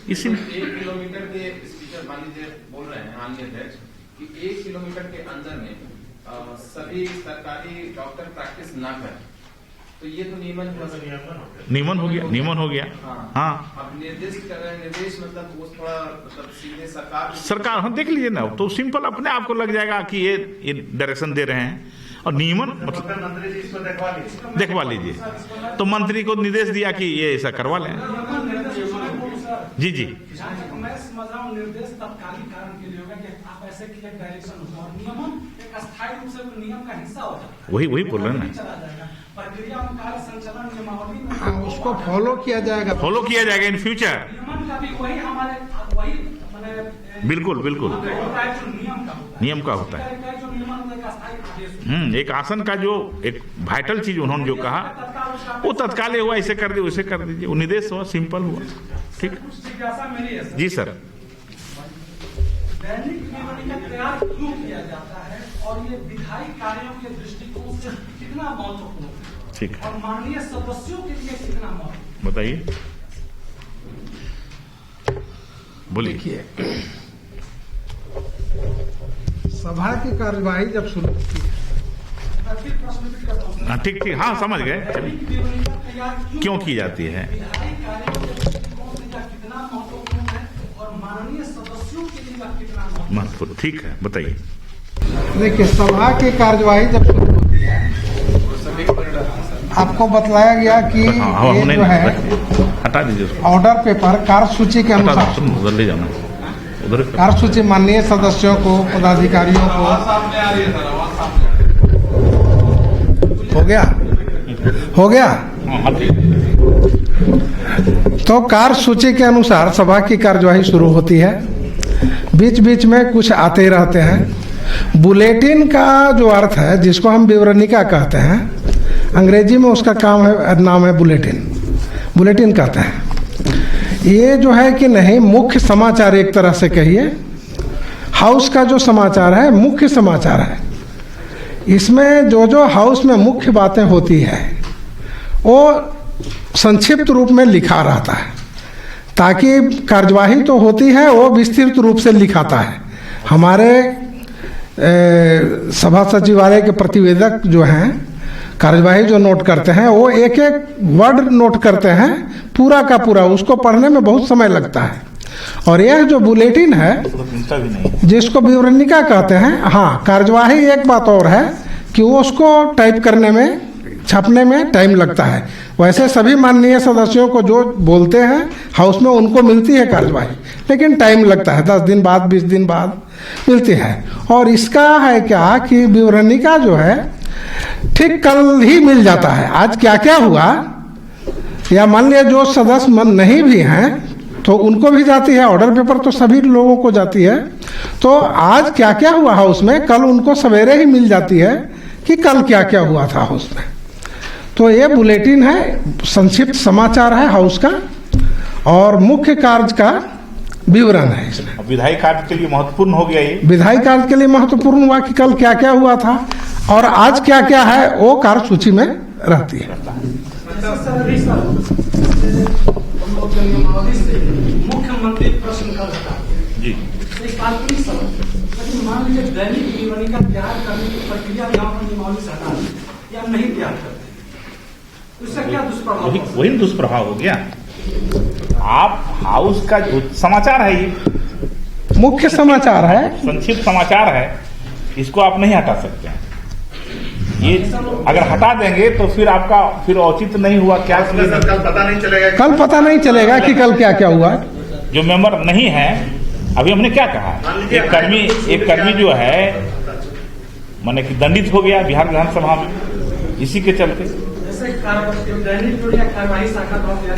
इसी 1 किलोमीटर के स्पीकर मान लीजिए बोल रहे हैं माननीय अध्यक्ष कि 1 किलोमीटर के अंदर में सभी सरकारी डॉक्टर प्रैक्टिस ना करें, तो ये तो नियमन नियमन हो गया। हाँ अब निर्दिष्ट कर रहे हैं, निर्देश मतलब वो थोड़ा मतलब सीधे सरकार हाँ देख लीजिए ना, तो सिंपल अपने आप को लग जाएगा कि ये डायरेक्शन दे रहे हैं। और नियमन मतलब मंत्री जी इसको देखवा लीजिए, तो मंत्री को निर्देश दिया कि ये ऐसा करवा लें। जी जी मैं समझ रहा हूँ निर्देश तत्कालिक कारण के लिए होगा कि आप ऐसे की डायरेक्शन होगा और नियमन एक अस्थायी रूप से नियम का हिस्सा हो जाता है। वही बोल रहे हैं ना, चला जाएगा प्रक्रिया में कार्य संचालन नियमावली में उसको फॉलो किया जाएगा इन फ्यूचर। नियमन का भी वही हमारे वही बिल्कुल नियम का होता है। जो नियमन एक अस्थायी आदेश एक आसन का जो एक वाइटल चीज उन्होंने जो कहा वो तत्काल हुआ, ऐसे कर दे वैसे कर दीजिए, वो निर्देश हुआ, सिंपल हुआ। ठीक जिज्ञासा मेरी है जी सर। दैनिक जीवन का तैयार क्यों किया जाता है और ये विधायी कार्यों के दृष्टिकोण से कितना महत्वपूर्ण है, ठीक है, और माननीय सदस्यों के लिए कितना महत्वपूर्ण? बताइए, बोलिए। देखिए, सभा की कार्यवाही जब शुरू होती है, हाँ ठीक हाँ समझ गए, क्यों की जाती है, विधायी कार्यों के दृष्टिकोण से यह कितना महत्वपूर्ण है और माननीय सदस्यों के लिए यह कितना महत्वपूर्ण, ठीक है बताइए। देखिए, सभा की कार्यवाही जब शुरू होती है आपको बतलाया गया कि ये जो है हटा दीजिए ऑर्डर पेपर कार्यसूची के अनुसार उधर ले जाना, उधर कार्यसूची माननीय सदस्यों को, पदाधिकारियों को हो गया। तो कार्यसूची के अनुसार सभा की कार्यवाही शुरू होती है। बीच बीच में कुछ आते रहते हैं। बुलेटिन का जो अर्थ है, जिसको हम विवरणिका कहते हैं, अंग्रेजी में उसका नाम है बुलेटिन कहते हैं। ये जो है कि नहीं, मुख्य समाचार एक तरह से कहिए, हाउस का जो समाचार है मुख्य समाचार है। इसमें जो हाउस में मुख्य बातें होती है वो संक्षिप्त रूप में लिखा रहता है, ताकि कार्यवाही तो होती है वो विस्तृत रूप से लिखाता है। हमारे सभा सचिवालय के प्रतिवेदक जो हैं, कार्यवाही जो नोट करते हैं, वो एक एक वर्ड नोट करते हैं, पूरा का पूरा, उसको पढ़ने में बहुत समय लगता है। और यह जो बुलेटिन है जिसको विवरणिका कहते हैं, हाँ, कार्यवाही एक बात और है कि वो उसको टाइप करने में, छपने में टाइम लगता है। वैसे सभी माननीय सदस्यों को जो बोलते हैं हाउस में उनको मिलती है कार्यवाही, लेकिन टाइम लगता है, 10 दिन बाद 20 दिन बाद मिलती है। और इसका है क्या कि विवरणिका जो है ठीक कल ही मिल जाता है। आज क्या क्या हुआ, या मान लिया जो सदस्य मन नहीं भी हैं तो उनको भी जाती है, ऑर्डर पेपर तो सभी लोगों को जाती है। तो आज क्या क्या हुआ हाउस में, कल उनको सवेरे ही मिल जाती है कि कल क्या क्या हुआ था हाउस में। तो ये बुलेटिन है, संक्षिप्त समाचार है हाउस का, और मुख्य कार्य का विवरण है इसमें। विधायी कार्य के लिए महत्वपूर्ण हो गया ये। विधायी कार्य के लिए महत्वपूर्ण हुआ कि कल क्या क्या हुआ था और आज क्या क्या है, वो कार्य सूची में रहती है। मुख्यमंत्री प्रश्न कर सकता जी, एक काल्पनिक सवाल, लेकिन मान लीजिए दैनिक जीवनी का तैयार करने की प्रक्रिया यहाँ पर नियमावली से हटा दी या नहीं तैयार करते, उससे क्या दुष्प्रभाव? वही दुष्प्रभाव हो गया। आप हाउस का जो समाचार है, ये मुख्य समाचार है, संक्षिप्त समाचार है, इसको आप नहीं हटा सकते हैं। ये अगर हटा देंगे तो फिर आपका फिर औचित्य नहीं हुआ। क्या कल पता नहीं चलेगा, कल पता नहीं चलेगा कि कल क्या क्या हुआ। जो मेंबर नहीं है, अभी हमने क्या कहा, एक कर्मी जो है माने कि दंडित हो गया बिहार विधानसभा में, इसी के चलते।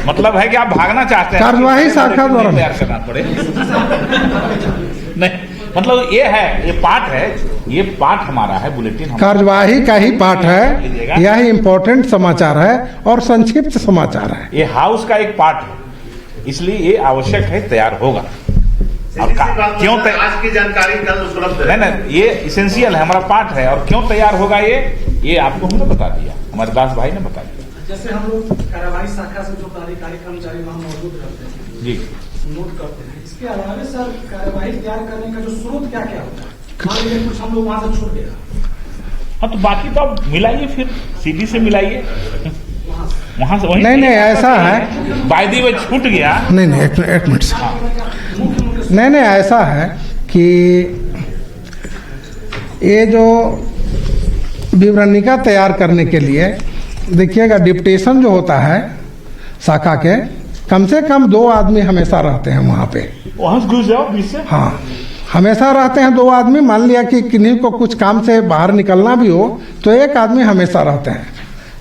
मतलब है कि आप भागना चाहते हैं, कार्यवाही शाखा द्वारा तैयार करना पड़े। नहीं, मतलब ये है, ये पार्ट है, ये पार्ट हमारा है बुलेटिन, कार्यवाही का ही पार्ट है, यह इम्पोर्टेंट समाचार है और संक्षिप्त समाचार है। ये हाउस का एक पार्ट है, इसलिए ये आवश्यक है, तैयार होगा। क्यों आज की जानकारी कल उपलब्ध है? नहीं, ये इसेंशियल है, हमारा पार्ट है। और क्यों तैयार होगा ये आपको हमने बता दिया, हमारे दास भाई ने बता दिया। जैसे हम लोग कार्यवाही शाखा से जो कार्यकारी कर्मचारी वहाँ मौजूद रहते हैं जी, नोट करते हैं, इसके अलावा सर कार्यवाही तैयार करने का जो स्रोत क्या क्या होता है? मान लीजिए कुछ हम लोग वहां से छूट गया, हाँ, तो बाकी तो आप मिलाइए, फिर सीडी से मिलाइए वहां से। वहीं नहीं नहीं ऐसा है, बाय द वे छूट गया। नहीं एक मिनट से, नहीं ऐसा है कि ये जो विवरणिका तैयार करने के लिए देखिएगा, डिप्टेशन जो होता है शाखा के, कम से कम 2 आदमी हमेशा रहते हैं वहाँ पे। वहां से घुस जाओ बीच से। हाँ, हमेशा रहते हैं 2 आदमी। मान लिया कि किन्हीं को कुछ काम से बाहर निकलना भी हो तो 1 आदमी हमेशा रहते हैं,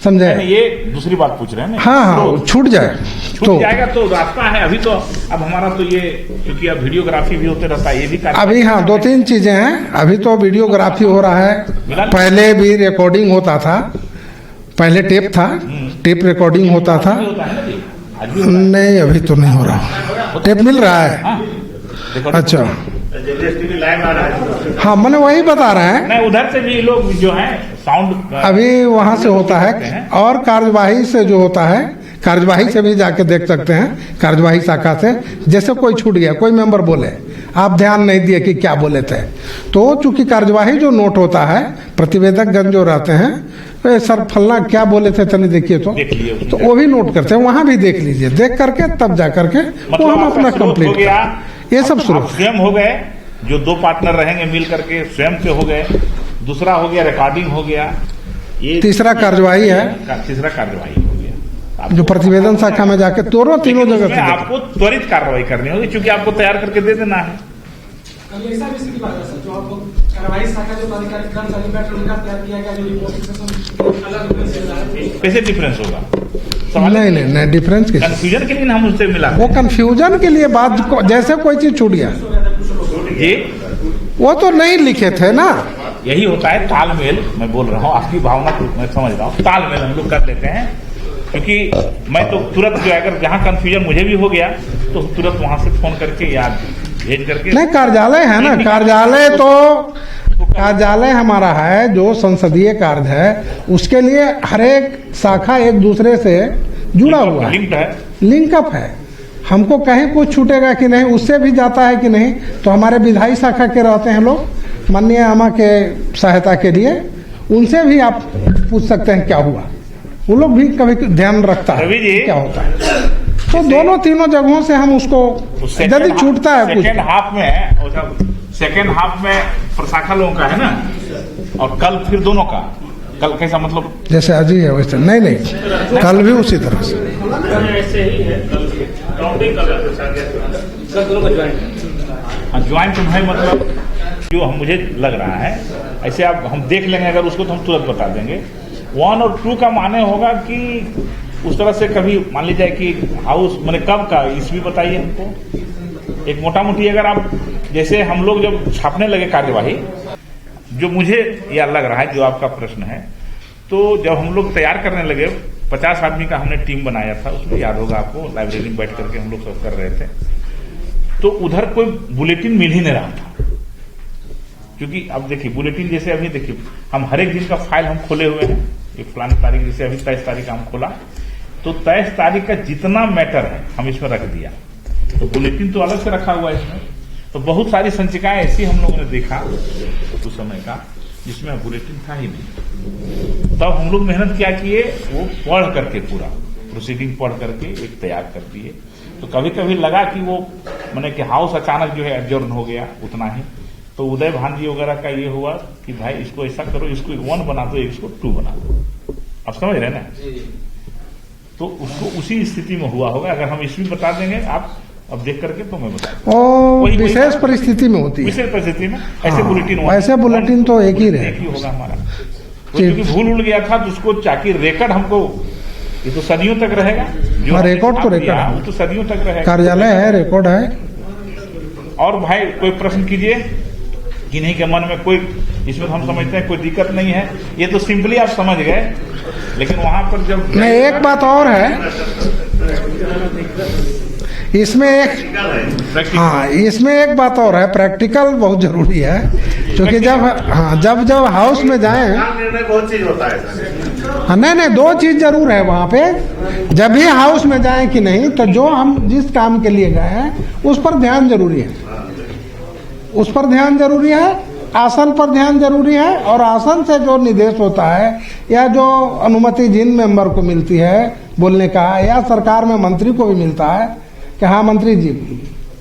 समझे? ये दूसरी बात पूछ रहे हैं ना। हाँ तो छूट जाए छूट जाएगा तो रास्ता है। अभी तो अब हमारा तो ये, क्योंकि अब वीडियोग्राफी भी होते रहता है, ये भी अभी हाँ 2-3 चीजें हैं। अभी तो वीडियोग्राफी हो रहा है, पहले भी रिकॉर्डिंग होता था, पहले टेप था, टेप रिकॉर्डिंग होता था। नहीं अभी तो नहीं हो रहा, टेप मिल रहा है। अच्छा हाँ, मैंने वही बता रहे हैं। नहीं, उधर से भी लोग जो है साउंड अभी वहां से होता है, और कार्यवाही से जो होता है, कार्यवाही से भी जाके देख सकते हैं। कार्यवाही शाखा से जैसे कोई छूट गया, कोई मेंबर बोले, आप ध्यान नहीं दिए कि क्या बोले थे, तो चूंकि कार्यवाही जो नोट होता है, प्रतिवेदक गण जो रहते हैं, तो सर फलना क्या बोले थे तनी देखिए, तो वो भी नोट करते हैं। वहां भी देख लीजिए, देख करके तब जा करके वो हम अपना कंप्लीट हो गया। ये सब शुरू स्वयं हो गए, जो 2 पार्टनर रहेंगे मिल करके स्वयं से हो गए। दूसरा हो गया रिकॉर्डिंग हो गया, ये तीसरा कार्यवाही है, तीसरा कार्यवाही हो गया जो प्रतिवेदन शाखा में जाके तीनों जगह से आपको त्वरित कार्रवाई करनी होगी, क्योंकि आपको तैयार करके दे देना है। ऐसा भी स्थिति बात है सर, जो आपको कार्यवाही शाखा जो अधिकारी कर्मचारी बैठ उनका तैयार किया गया, जो रिपोर्टिंग सेशन अलग कैसे डिफरेंस होगा? नहीं डिफरेंस के कंफ्यूजन के लिए हम उससे मिला, वो कंफ्यूजन के लिए बात को, जैसे कोई चीज छूट गया जी, वो तो नहीं लिखे थे ना। यही होता है तालमेल। मैं बोल रहा हूँ, आपकी भावना को मैं समझ रहा हूँ, तालमेल हम लोग कर लेते हैं। क्योंकि मैं तो तुरंत जो अगर जहाँ कंफ्यूजन मुझे भी हो गया तो तुरंत वहां से फोन करके या भेज करके। नहीं, कार्यालय है ना, कार्यालय तो कार्यालय हमारा है जो संसदीय कार्य है, उसके लिए हर एक शाखा एक दूसरे से जुड़ा हुआ है, लिंकअप है। हमको कहीं कुछ छूटेगा कि नहीं, उससे भी जाता है कि नहीं, तो हमारे विधायी शाखा के रहते हैं लोग, माननीय आमा के सहायता के लिए, उनसे भी आप पूछ सकते हैं क्या हुआ। वो लोग भी कभी ध्यान रखता है क्या होता है। तो दोनों तीनों जगहों से हम उसको, यदि छूटता है कुछ, सेकेंड हाफ में प्रशाखा लोगों का है ना, और कल फिर दोनों का। कल कैसा मतलब जैसे आज ही है वैसे नहीं, कल भी उसी तरह से ऐसे ही है। ज्वाइंट तो है, मतलब जो हम मुझे लग रहा है ऐसे आप हम देख लेंगे, अगर उसको तो हम तुरंत बता देंगे। 1 और 2 का माने होगा कि उस तरह से कभी मान लीजिए कि हाउस मैंने कब का इसवी बताइए हमको एक मोटा मोटी। अगर आप जैसे हम लोग जब छापने लगे कार्यवाही, जो मुझे यह लग रहा है, जो आपका प्रश्न है, तो जब हम लोग तैयार करने लगे 50 आदमी का हमने टीम बनाया था, उसमें याद होगा आपको, लाइब्रेरी में बैठ करके हम लोग सब कर रहे थे, तो उधर कोई बुलेटिन मिल ही नहीं रहा था। क्योंकि अब देखिए बुलेटिन जैसे अभी देखिए हम हर एक दिन का फाइल हम खोले हुए हैं, एक फलानी तारीख, जैसे अभी 23 तारीख का हम खोला, तो 23 तारीख का जितना मैटर है हम इसमें रख दिया, तो बुलेटिन तो अलग से रखा हुआ है इसमें। तो बहुत सारी संचिकाएं ऐसी हम लोगों ने देखा उस समय का जिसमें बुलेटिन था ही नहीं। तब हम लोग मेहनत क्या किए, वो पढ़ करके पूरा प्रोसीडिंग पढ़ करके एक तैयार कर दिए। तो कभी कभी लगा कि वो मैंने कि हाउस अचानक जो है एडजॉर्न हो गया उतना ही, तो उदय भान जी वगैरह का ये हुआ कि भाई इसको ऐसा करो, इसको 1 बना दो, इसको 2 बना दो। आप समझ रहे ना? तो उसको उसी स्थिति में हुआ होगा। अगर हम इसमें बता देंगे आप अब देख करके, तो मैं बता विशेष परिस्थिति में होती है, विशेष परिस्थिति में ऐसे बुलेटिन, ऐसे बुलेटिन तो एक ही रहे, एक ही होगा हमारा। क्योंकि भूल उड़ गया था तो उसको चाकी रिकॉर्ड हमको, ये तो सदियों तक रहेगा। जो रिकॉर्ड तो रिकॉर्ड है, तो सदियों तक रहेगा, कार्यालय है, रिकॉर्ड है। और भाई कोई प्रश्न कीजिए, किन्हीं के मन में कोई, इसमें हम समझते हैं कोई दिक्कत नहीं है, ये तो सिंपली आप समझ गए। लेकिन वहां पर जब नहीं, एक बात और है इसमें, इसमें एक बात और है, प्रैक्टिकल बहुत जरूरी है। क्योंकि जब हाउस में जाएं, निर्णय बहुत चीज होता है। हाँ, नहीं, दो चीज जरूर है वहाँ पे। जब भी हाउस में जाए कि नहीं, तो जो हम जिस काम के लिए गए हैं उस पर ध्यान जरूरी है, उस पर ध्यान जरूरी है, आसन पर ध्यान जरूरी है। और आसन से जो निर्देश होता है या जो अनुमति जिन मेंबर को मिलती है बोलने का, या सरकार में मंत्री को भी मिलता है कि हाँ मंत्री जी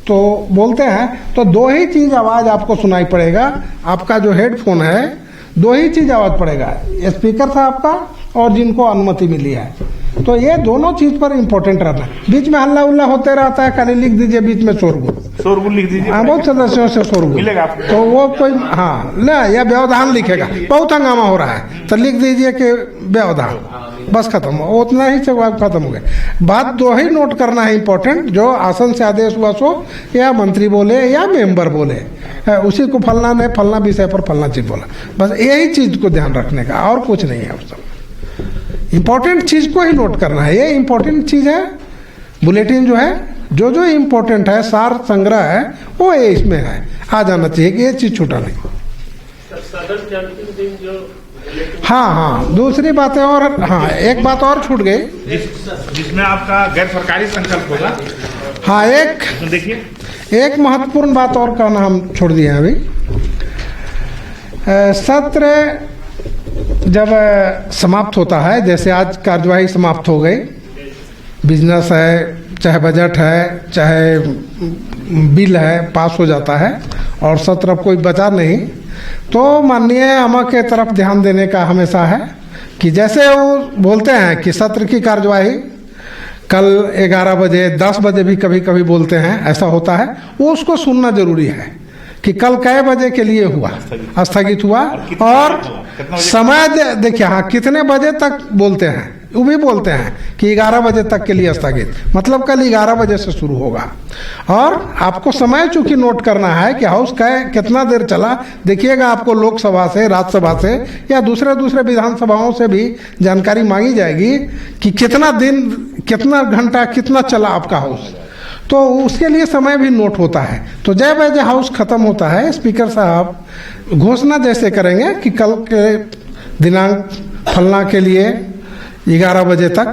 तो बोलते हैं, तो दो ही चीज आवाज आपको सुनाई पड़ेगा। आपका जो हेडफोन है, दो ही चीज आवाज पड़ेगा, स्पीकर था आपका और जिनको अनुमति मिली है। तो ये दोनों चीज पर इम्पोर्टेंट रहना है। बीच में हल्ला उल्ला होते रहता है, खाली लिख दीजिए बीच में शोरगुल लिख दीजिए। हाँ, बहुत सदस्यों से शोरगुल मिलेगा आपको। तो वो कोई हाँ ले या व्यवधान लिखेगा, बहुत हंगामा हो रहा है तो लिख दीजिए कि व्यवधान, बस खत्म, उतना ही से खत्म हो गया। बात दो ही नोट करना है इम्पोर्टेंट, जो आसन से आदेश हुआ सो या मंत्री बोले या मेंबर बोले, उसी को फलना ने फलना विषय पर फलना चीज बोला, बस यही चीज को ध्यान रखने का, और कुछ नहीं है। उस इम्पोर्टेंट चीज को ही नोट करना है, ये इम्पोर्टेंट चीज है। बुलेटिन जो है, जो जो इम्पोर्टेंट है, सार संग्रह है, वो ये इसमें है, आ जाना चाहिए कि ये चीज छूटा नहीं। हाँ, दूसरी बातें और, हाँ एक बात और छूट गई, जिसमें आपका गैर सरकारी संकल्प होगा। हाँ, एक देखिए, एक महत्वपूर्ण बात और कहना हम छोड़ दिए हैं अभी। सत्र जब समाप्त होता है, जैसे आज कार्यवाही समाप्त हो गई, बिजनेस है, चाहे बजट है, चाहे बिल है, पास हो जाता है और सत्र अब कोई बचा नहीं, तो माननीय अमा के तरफ ध्यान देने का हमेशा है कि जैसे वो बोलते हैं कि सत्र की कार्यवाही कल 11 बजे 10 बजे भी कभी कभी बोलते हैं, ऐसा होता है, वो उसको सुनना जरूरी है कि कल कै बजे के लिए हुआ, स्थगित हुआ, और समय देखिए, हाँ कितने बजे तक बोलते हैं, वो भी बोलते हैं कि 11 बजे तक के लिए स्थगित, मतलब कल 11 बजे से शुरू होगा। और आपको समय चूंकि नोट करना है कि हाउस कितना देर चला, देखिएगा आपको लोकसभा से, राज्यसभा से या दूसरे विधानसभाओं से भी जानकारी मांगी जाएगी कि कितना दिन, कितना घंटा, कितना चला आपका हाउस, तो उसके लिए समय भी नोट होता है। तो जब बजे हाउस खत्म होता है, स्पीकर साहब घोषणा जैसे करेंगे कि कल के दिनांक फलना के लिए 11 बजे तक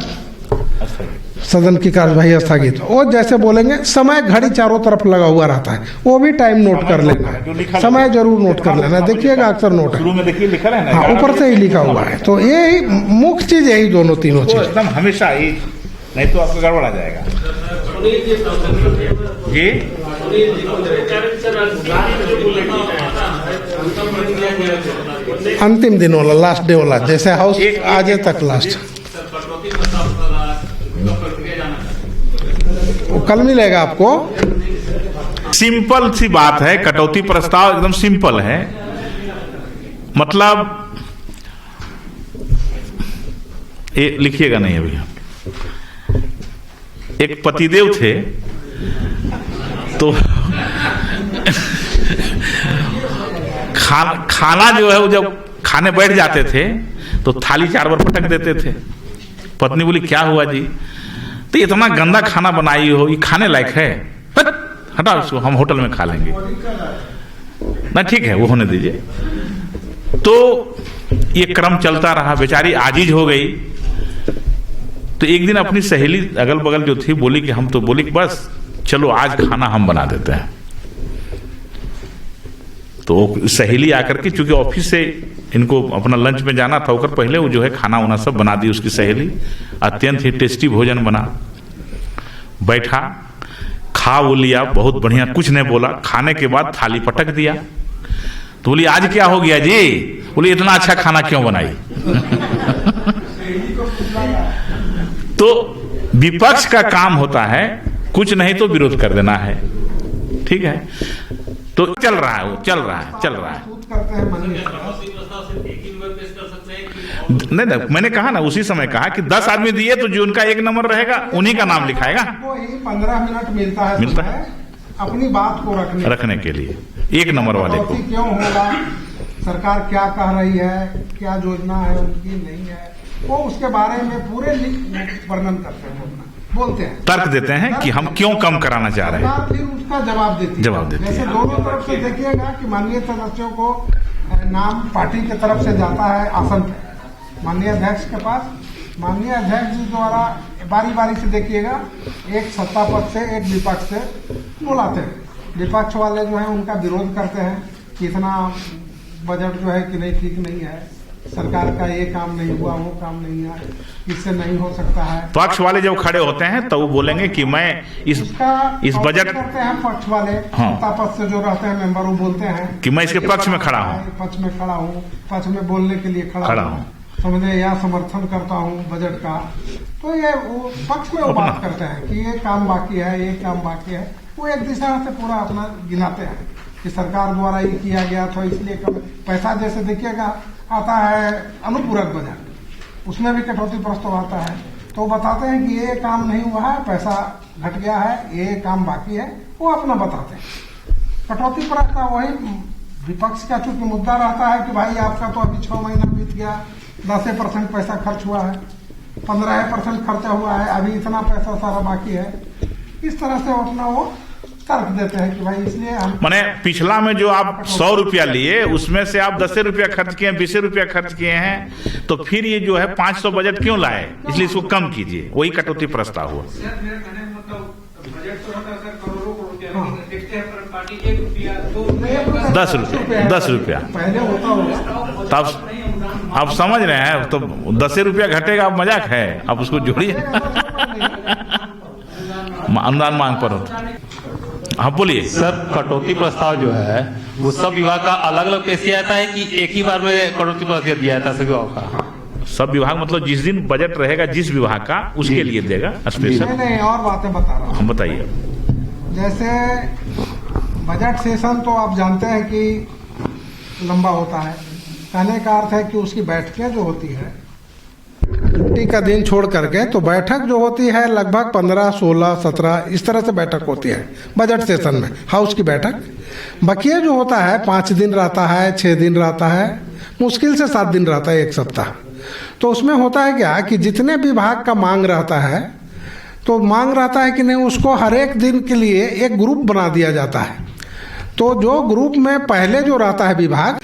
सदन की कार्यवाही स्थगित, वो जैसे बोलेंगे, समय घड़ी चारों तरफ लगा हुआ रहता है, वो भी टाइम नोट कर लेना, समय जरूर नोट कर लेना, देखिएगा अक्सर नोट शुरू में देखिए लिखा है ना, हाँ ऊपर से ही लिखा हुआ है। तो ये मुख्य चीज यही दोनों तीनों चीज एकदम हमेशा ही, नहीं तो आपका गड़बड़ आ जाएगा। जी अंतिम दिन वाला, लास्ट डे वाला, जैसे हाउस आज तक लास्ट, वो कल मिलेगा आपको। सिंपल सी बात है, कटौती प्रस्ताव एकदम सिंपल है। मतलब ये लिखिएगा नहीं अभी, एक पतिदेव थे तो खाना जो है वो जब खाने बैठ जाते थे तो थाली 4 बार पटक देते थे। पत्नी बोली क्या हुआ जी, तो इतना गंदा खाना बनाई हो, ये खाने लायक है, हटाओ इसको, हम होटल में खा लेंगे ना, ठीक है वो होने दीजिए। तो ये क्रम चलता रहा, बेचारी आजीज हो गई। तो एक दिन अपनी सहेली अगल बगल जो थी बोली कि हम तो, बोली कि बस चलो आज खाना हम बना देते हैं। तो सहेली आकर के, चूंकि ऑफिस से इनको अपना लंच में जाना था, होकर पहले वो जो है खाना उना सब बना दी उसकी सहेली, अत्यंत ही टेस्टी भोजन बना, बैठा खा वो लिया, बहुत बढ़िया, कुछ नहीं बोला। खाने के बाद थाली पटक दिया। तो बोली आज क्या हो गया जी, बोली इतना अच्छा खाना क्यों बनाई। तो विपक्ष का काम होता है कुछ नहीं तो विरोध कर देना है, ठीक है। तो चल रहा है, वो चल रहा है। नहीं, मैंने कहा ना, उसी समय कहा कि 10 आदमी दिए तो जो उनका 1 नंबर रहेगा उन्हीं का नाम लिखाएगा। 15 मिनट मिलता है अपनी बात को रखने के लिए, 1 नंबर वाले को। क्यों होगा, सरकार क्या कह रही है, क्या योजना है उनकी, नहीं है, वो उसके बारे में पूरे वर्णन करते हैं, बोलते हैं, तर्क देते हैं कि हम क्यों कम कराना चाह रहे हैं, फिर उसका जवाब देती है। जैसे दोनों तरफ से देखिएगा कि माननीय सदस्यों को नाम पार्टी की तरफ से जाता है आसन पे, माननीय अध्यक्ष के पास। माननीय अध्यक्ष जी द्वारा बारी बारी से देखिएगा, एक सत्ता पक्ष से एक विपक्ष से बुलाते हैं। विपक्ष वाले जो है उनका विरोध करते हैं कि इतना बजट जो है कि नहीं, ठीक नहीं है, सरकार का ये काम नहीं हुआ, वो काम नहीं है, इससे नहीं हो सकता है। पक्ष वाले जब खड़े होते हैं तो वो बोलेंगे कि मैं इस बजट करते हैं पक्ष वाले। हाँ। सत्ता पक्ष से जो रहते हैं मेंबर, वो बोलते हैं कि मैं इसके पक्ष में खड़ा हूँ, पक्ष में खड़ा हूँ, पक्ष में बोलने के लिए खड़ा हूँ, समझे, या समर्थन करता हूँ बजट का। तो ये वो पक्ष में वो बात करते हैं कि ये काम बाकी है, ये काम बाकी है। वो एक दिशा से पूरा अपना गिनाते हैं कि सरकार द्वारा ये किया गया था, इसलिए कम पैसा। जैसे देखिएगा, आता है अनुपूरक बजट, उसमें भी कटौती प्रस्ताव आता है, तो बताते हैं कि ये काम नहीं हुआ है, पैसा घट गया है, ये काम बाकी है, वो अपना बताते हैं। कटौती प्रस्ताव वही विपक्ष का चूंकि मुद्दा रहता है कि भाई आपका तो अभी 6 महीना बीत गया, 10% पैसा खर्च हुआ है, 15% खर्चा हुआ है, अभी इतना पैसा सारा बाकी है। इस तरह से अपना वो तर्क देते हैं कि भाई इसलिए हम, माने पिछला में जो आप 100 रुपया लिए उसमें से आप 10 रुपया खर्च किए, 20 रुपया खर्च किए हैं, तो फिर ये जो है 500 बजट क्यों लाए, इसलिए इसको कम कीजिए। वही कटौती प्रस्ताव हुआ। मेरे कहने का मतलब बजट तो होता है सर करोड़ों रुपया, लेकिन देखते हैं पर पार्टी 1 रुपया 2 रुपया 10 रुपया पहले होता होगा। तब आप समझ रहे हैं, तो 10 रुपया घटेगा, अब मजाक है, आप उसको जोड़िए। अनुदान मांग पर होता। हाँ बोलिए सर, कटौती प्रस्ताव जो है वो सब विभाग का अलग अलग पेश किया जाता है कि एक ही बार में कटौती प्रस्ताव दिया जाता है सभी विभाग का? सब विभाग मतलब जिस दिन बजट रहेगा जिस विभाग का उसके लिए देगा स्पेशल। नहीं, और बातें बता रहा हूँ। हम बताइए। जैसे बजट सेशन तो आप जानते हैं कि लंबा होता है। कहने का अर्थ है कि उसकी बैठकें जो होती है, छुट्टी का दिन छोड़ करके, तो बैठक जो होती है लगभग 15, 16, 17 इस तरह से बैठक होती है बजट सेशन में, हाउस की बैठक। बकिया जो होता है 5 दिन रहता है, 6 दिन रहता है, मुश्किल से 7 दिन रहता है, 1 सप्ताह। तो उसमें होता है क्या कि जितने विभाग का मांग रहता है, तो मांग रहता है कि नहीं, उसको हर एक दिन के लिए एक ग्रुप बना दिया जाता है। तो जो ग्रुप में पहले जो रहता है विभाग,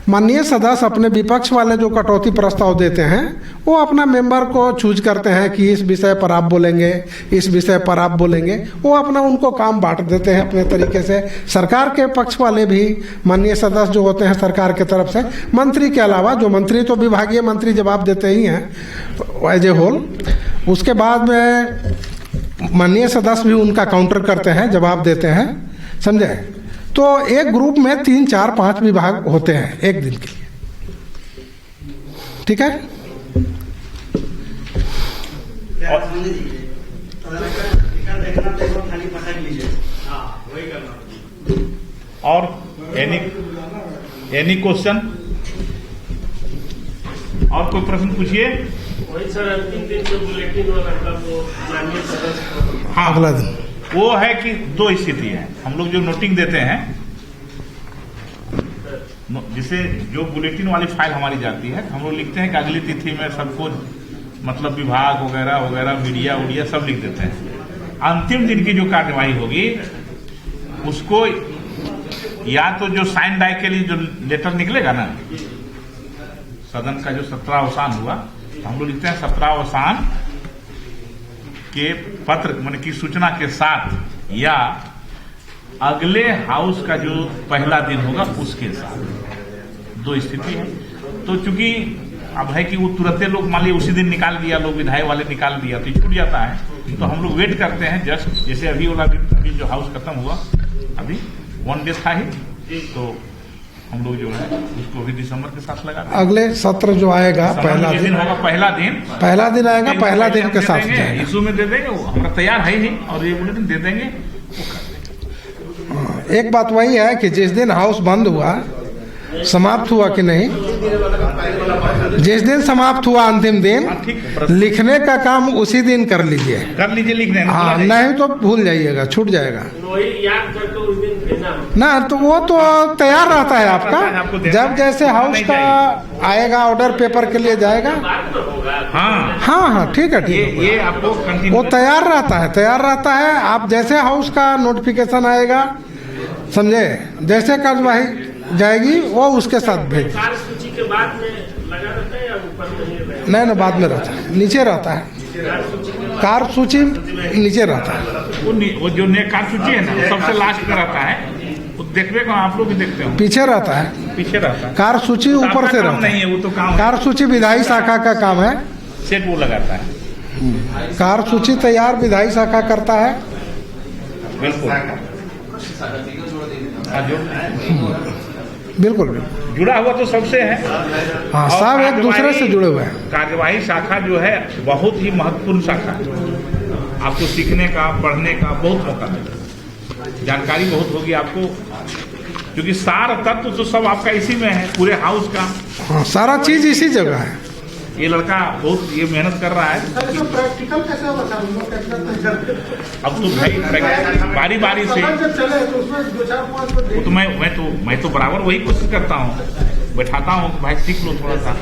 माननीय सदस्य अपने विपक्ष वाले जो कटौती प्रस्ताव देते हैं, वो अपना मेंबर को चूज करते हैं कि इस विषय पर आप बोलेंगे, इस विषय पर आप बोलेंगे। वो अपना उनको काम बांट देते हैं अपने तरीके से। सरकार के पक्ष वाले भी माननीय सदस्य जो होते हैं सरकार के तरफ से, मंत्री के अलावा, जो मंत्री तो विभागीय मंत्री जवाब देते ही हैं एज ए होल, उसके बाद में माननीय सदस्य भी उनका काउंटर करते हैं, जवाब देते हैं, समझे। तो एक ग्रुप में 3, 4, 5 विभाग होते हैं एक दिन के लिए, ठीक है। और एनी क्वेश्चन, और कोई प्रश्न पूछिए। वही सर, अंतिम दिन जो बुलेटिन वाला वो माननीय सदस्य, हाँ, अगला दिन वो है कि 2 स्थिति है। हम लोग जो नोटिंग देते हैं, जिसे जो बुलेटिन वाली फाइल हमारी जाती है, हम लोग लिखते हैं कि अगली तिथि में सबको, मतलब विभाग वगैरह वगैरह, मीडिया उडिया सब लिख देते हैं। अंतिम दिन की जो कार्यवाही होगी उसको या तो जो साइन डाई के लिए जो लेटर निकलेगा ना, सदन का जो 17 अवसान हुआ, तो हम लोग लिखते हैं 17 अवसान के पत्र माने की सूचना के साथ, या अगले हाउस का जो पहला दिन होगा उसके साथ। 2 स्थिति है। तो चूंकि अब है कि वो तुरंत लोग मान लिया उसी दिन निकाल दिया, लोग विधायक वाले निकाल दिया, तो छूट जाता है। तो हम लोग वेट करते हैं जस्ट, जैसे अभी वाला अभी जो हाउस खत्म हुआ, अभी 1 डे था ही, तो हम लोग जो है उसको भी दिसंबर के साथ लगा देंगे। अगले सत्र जो आएगा पहला दिन होगा, पहला दिन आएगा, पहला दिन के साथ इशू में दे देंगे। वो हमारा तैयार है ही, और ये बुलेटिन दे देंगे। एक बात वही है कि जिस दिन हाउस बंद हुआ, समाप्त हुआ कि नहीं, जिस दिन समाप्त हुआ अंतिम दिन, लिखने का काम उसी दिन कर लीजिए लिखने। हाँ, नहीं तो भूल जाइएगा, छूट जाएगा। वही याद करके उस दिन भेजना ना, तो वो तो तैयार रहता है आपका। जब जैसे हाउस का आएगा ऑर्डर पेपर के लिए जाएगा। हाँ हाँ हाँ, ठीक है, ठीक है। ये आपको वो तैयार रहता है। आप जैसे हाउस का नोटिफिकेशन आएगा, समझे, जैसे कार्यवाही जाएगी वो उसके साथ भेज। सूची के बाद में लगा रहता है या ऊपर में नहीं बाद में रहता है, नीचे रहता है। कार सूची नीचे रहता है। वो जो कार सूची है ना, वो सबसे लास्ट में रहता है। वो देखने को आप लोग भी देखते हो, पीछे रहता है। पीछे रहता है। कार सूची तो ऊपर आपका से काम रहता नहीं है, वो तो काम है। कार सूची विधायी शाखा का काम है। सेट वो लगाता है। कार सूची तैयार विधायी शाखा करता है। बिल्कुल। हाँ, जो बिल्कुल जुड़ा हुआ तो सबसे है। हाँ, और सब एक दूसरे से जुड़े हुए हैं। कार्यवाही शाखा जो है बहुत ही महत्वपूर्ण शाखा है। आपको सीखने का, पढ़ने का बहुत मौका मिलेगा, जानकारी बहुत होगी आपको, क्योंकि सार तत्व तो सब आपका इसी में है, पूरे हाउस का। हाँ, सारा चीज इसी जगह है। ये लड़का बहुत ये मेहनत कर रहा है। प्रैक्टिकल कैसे बता दूंगा? अब तो भाई बारी बारी से चले तो उसमें 2-4-5 वो तो मैं तो बराबर वही कोशिश करता हूँ, बैठाता हूँ, भाई सीख लो थोड़ा सा।